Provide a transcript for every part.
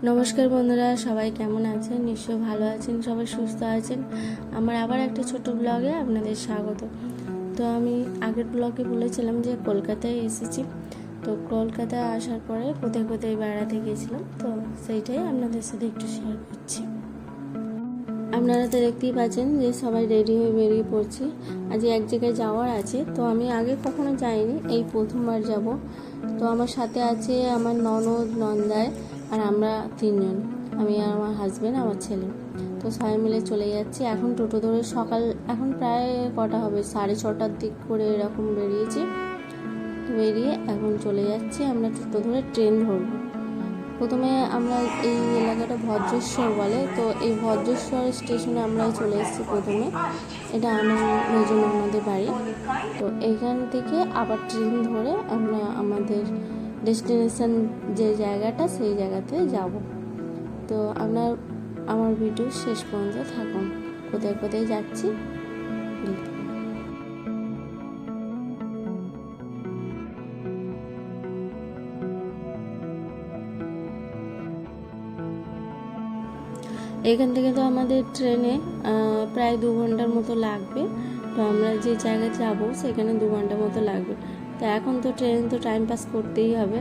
নমস্কার বন্ধুরা, সবাই কেমন আছেন? নিশ্চয় ভালো আছেন, সবাই সুস্থ আছেন। আমার আবার একটা ছোট ব্লগে আপনাদের স্বাগত। তো আমি আগের ব্লগে বলেছিলাম যে কলকাতায় এসেছি। তো কলকাতায় আসার পরে কোথায় কোথায় বেড়াতে গিয়েছিলাম, তো সেইটাই আপনাদের সাথে একটু শেয়ার করছি। আপনারা তো দেখতেই পাচ্ছেন যে সবাই রেডি হয়ে বেরিয়ে পড়ছি। আজ এক জায়গায় যাওয়ার আছে, তো আমি আগে কখনো যাইনি, এই প্রথমবার যাব। তো আমার সাথে আছে আমার ননদ, নন্দায় আর আমরা তিনজন, আমি আর আমার হাজব্যান্ড, আমার ছেলে। তো সবাই মিলে চলে যাচ্ছি। এখন টোটো ধরে সকাল এখন প্রায় কটা হবে, 6:30টার দিক করে এরকম বেরিয়ে এখন চলে যাচ্ছি। আমরা টোটো ধরে ট্রেন ধরবো। প্রথমে আমরা এই এলাকাটা ভদ্রেশ্বর বলে, তো এই ভদ্রেশ্বর স্টেশনে আমরা চলে এসেছি প্রথমে। এটা আমার আমাদের বাড়ি। তো এইখান থেকে আবার ট্রেন ধরে আমরা আমাদের ডেস্টিনেশন যে জায়গাটা সেই জায়গাতে যাব। তো আমার ভিডিও শেষ পর্যন্ত থাকুন, কোথায় কোথায় যাচ্ছি দেখতে। এখান থেকে তো আমাদের ট্রেনে প্রায় 2 ঘন্টার মতো লাগবে। তো আমরা যে জায়গায় যাব সেখানে 2 ঘন্টার মতো লাগবে। তো এখন তো ট্রেন তো টাইম পাস করতেই হবে।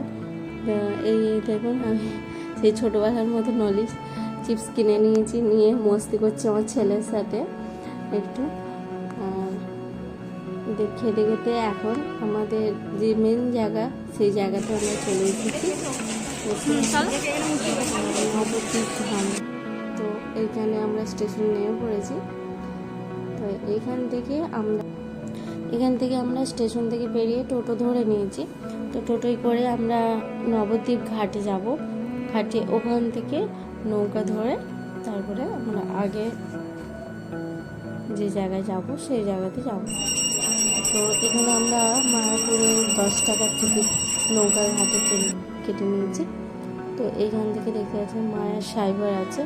এই দেখুন, আমি সেই ছোটোবেলার মতো নলিশ চিপস কিনে নিয়েছি, নিয়ে মস্তি করছি আমার ছেলের সাথে একটু। খেতে খেতে এখন আমাদের যে মেন জায়গা সেই জায়গাতে আমরা চলে এসেছি, নবদ্বীপ ধাম। তো এইখানে আমরা স্টেশন নেমে পড়েছি। তো এখান থেকে আমরা স্টেশন থেকে বেরিয়ে টোটো ধরে নিয়েছি। তো টোটোয় করে আমরা নবদ্বীপ ঘাটে যাব। ঘাটে ওখান থেকে নৌকা ধরে তারপরে আমরা আগে যে জায়গায় যাব সেই জায়গাতে যাব। তো এখানে আমরা মায়াপুরে 10 টাকার টিকিট নৌকার ঘাটে কেটে নিয়েছি। তো এইখান থেকে দেখতে পাচ্ছেন মায়ার সাইবার আছে,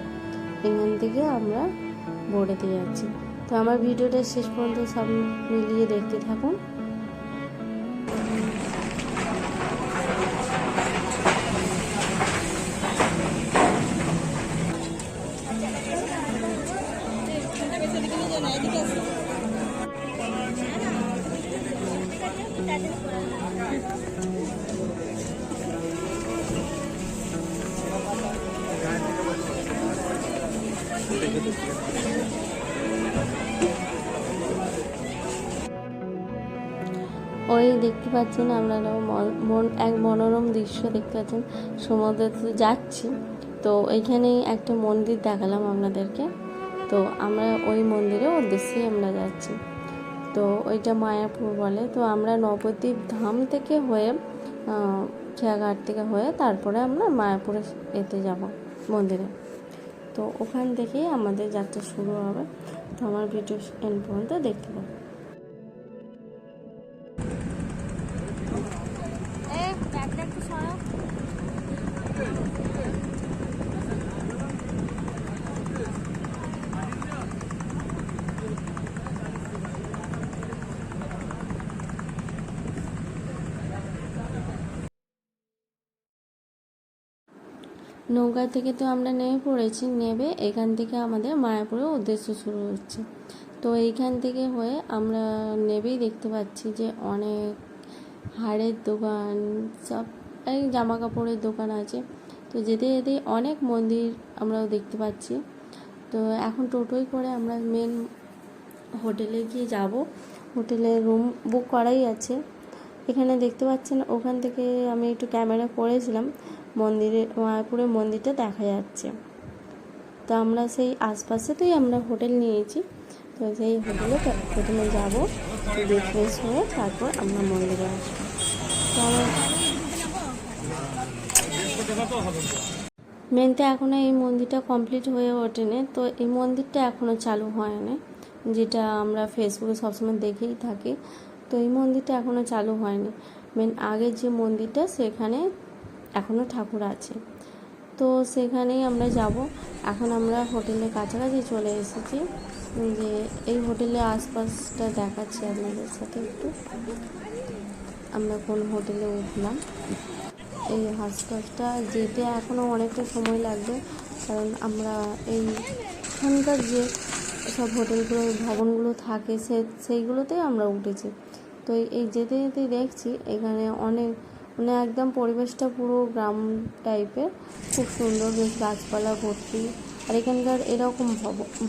এখান থেকে আমরা বোর্ডেতে যাচ্ছি। তো আমার ভিডিওটা শেষ পর্যন্ত সব মিলিয়ে দেখতে থাকুন। ওই দেখতে পাচ্ছেন আপনারা এক মনোরম দৃশ্য দেখতে পাচ্ছেন, সমুদ্রতে যাচ্ছি। তো এইখানেই একটা মন্দির দেখালাম আপনাদেরকে। তো আমরা ওই মন্দিরের উদ্দেশ্যে আমরা যাচ্ছি। তো ওইটা মায়াপুর বলে। তো আমরা নবদ্বীপ ধাম থেকে হয়ে খেয়াঘাট থেকে হয়ে তারপরে আমরা মায়াপুরে এতে যাব মন্দিরে। তো ওখান থেকেই আমাদের যাত্রা শুরু হবে। তো আমার ভিডিও এন্ড পর্যন্ত দেখতে পাবো। নৌকা থেকে তো আমরা নেমে পড়েছি, নেমে এখান থেকে আমাদের মায়াপুরের উদ্দেশ্য শুরু হচ্ছে। তো এইখান থেকে হয়ে আমরা নেবেই দেখতে পাচ্ছি যে অনেক হাড়ের দোকান, সব এই জামা কাপড়ের দোকান আছে। তো যেতে যেতে অনেক মন্দির আমরাও দেখতে পাচ্ছি। তো এখন টোটোয় করে আমরা মেন হোটেলে গিয়ে যাব। হোটেলে রুম বুক করাই আছে। এখানে দেখতে পাচ্ছেন, ওখান থেকে আমি একটু ক্যামেরা করেছিলাম, মায়াপুরের মন্দিরটা দেখা যাচ্ছে। তো আমরা সেই আশপাশেতেই আমরা হোটেল নিয়েছি। তো সেই হোটেলে প্রথমে যাব, ফ্রেশ হয়ে তারপর আমরা মন্দিরে আসবো। তো মেনতে এখনও এই মন্দিরটা কমপ্লিট হয়ে ওঠেনি। তো এই মন্দিরটা এখনও চালু হয়নি, যেটা আমরা ফেসবুকে সবসময় দেখেই থাকি। তো এই মন্দিরটা এখনও চালু হয়নি। মেন আগের যে মন্দিরটা সেখানে এখনও ঠাকুর আছে। তো সেখানেই আমরা যাব। এখন আমরা হোটেলের কাছাকাছি চলে এসেছি। যে এই হোটেলের আশপাশটা দেখাচ্ছি আপনাদের সাথে একটু। আমরা কোন হোটেলে উঠলাম। এই হাঁসখাসটা যেতে এখনও অনেকটা সময় লাগবে, কারণ আমরা এইখানকার যে সব হোটেলগুলো ভবনগুলো থাকে সেইগুলোতেই আমরা উঠেছি। তো এই যেতে যেতেই দেখছি এখানে অনেক মানে একদম পরিবেশটা পুরো গ্রাম টাইপের, খুব সুন্দর, বেশ গাছপালা ভর্তি। আর এখানকার এরকম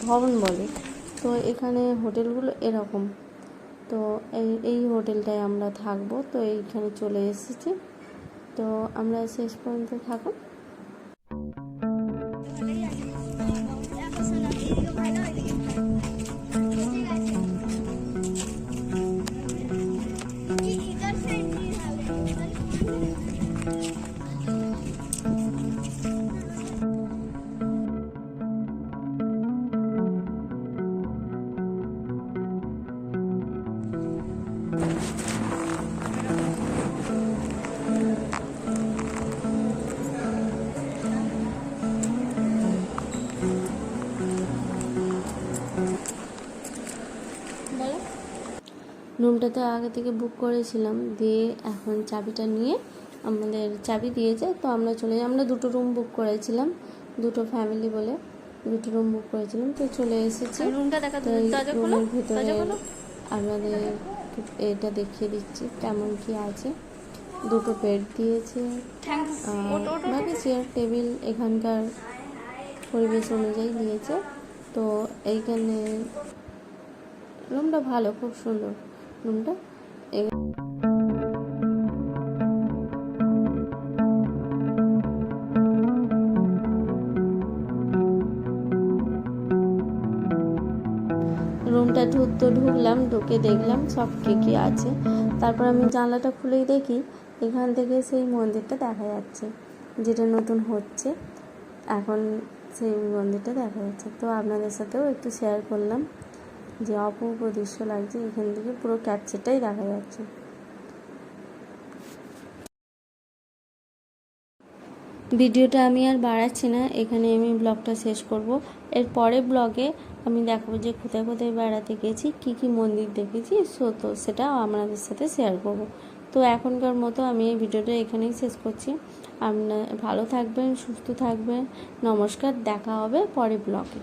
ভবন বলে, তো এখানে হোটেলগুলো এরকম। তো এই হোটেলটায় আমরা থাকবো, তো এইখানে চলে এসেছি। তো আমরা শেষ পর্যন্ত থাকো। রুমটা তো আগে থেকে বুক করেছিলাম, দিয়ে এখন চাবিটা নিয়ে আমাদের চাবি দিয়েছে, তো আমরা চলে যাই। আমরা দুটো রুম বুক করেছিলাম, দুটো ফ্যামিলি বলে দুটো রুম বুক করেছিলাম, তো চলে এসেছি। রুমের ভিতরে আমাদের এটা দেখিয়ে দিচ্ছি কেমন কি আছে। দুটো বেড দিয়েছে, বাকি চেয়ার টেবিল এখানকার পরিবেশ অনুযায়ী দিয়েছে। তো এইখানে রুমটা ভালো, খুব সুন্দর রুমটা। রুমটা ঢুকলাম, ঢুকে দেখলাম সব কী আছে। তারপর আমি জানলাটা খুলেই দেখি এখান থেকে সেই মন্দিরটা দেখা যাচ্ছে, যেটা নতুন হচ্ছে এখন, সেই মন্দিরটা দেখা যাচ্ছে। তো আপনাদের সাথেও একটু শেয়ার করলাম যে অপূর্ব দৃশ্য লাগছে, এখান থেকে পুরো ক্যাপচারটাই দেখা যাচ্ছে। ভিডিওটা আমি আর বাড়াচ্ছি না, এখানে আমি ব্লগটা শেষ করব। এর পরে ব্লগে আমি দেখাবো যে কোথায় কোথায় বেড়াতে গেছি, কি কি মন্দির দেখেছি, তো সেটা আপনাদের সাথে শেয়ার করব। তো এখনকার মতো আমি এই ভিডিওটা এখানেই শেষ করছি। আপনারা ভালো থাকবেন, সুস্থ থাকবেন। নমস্কার, দেখা হবে পরে ব্লগে।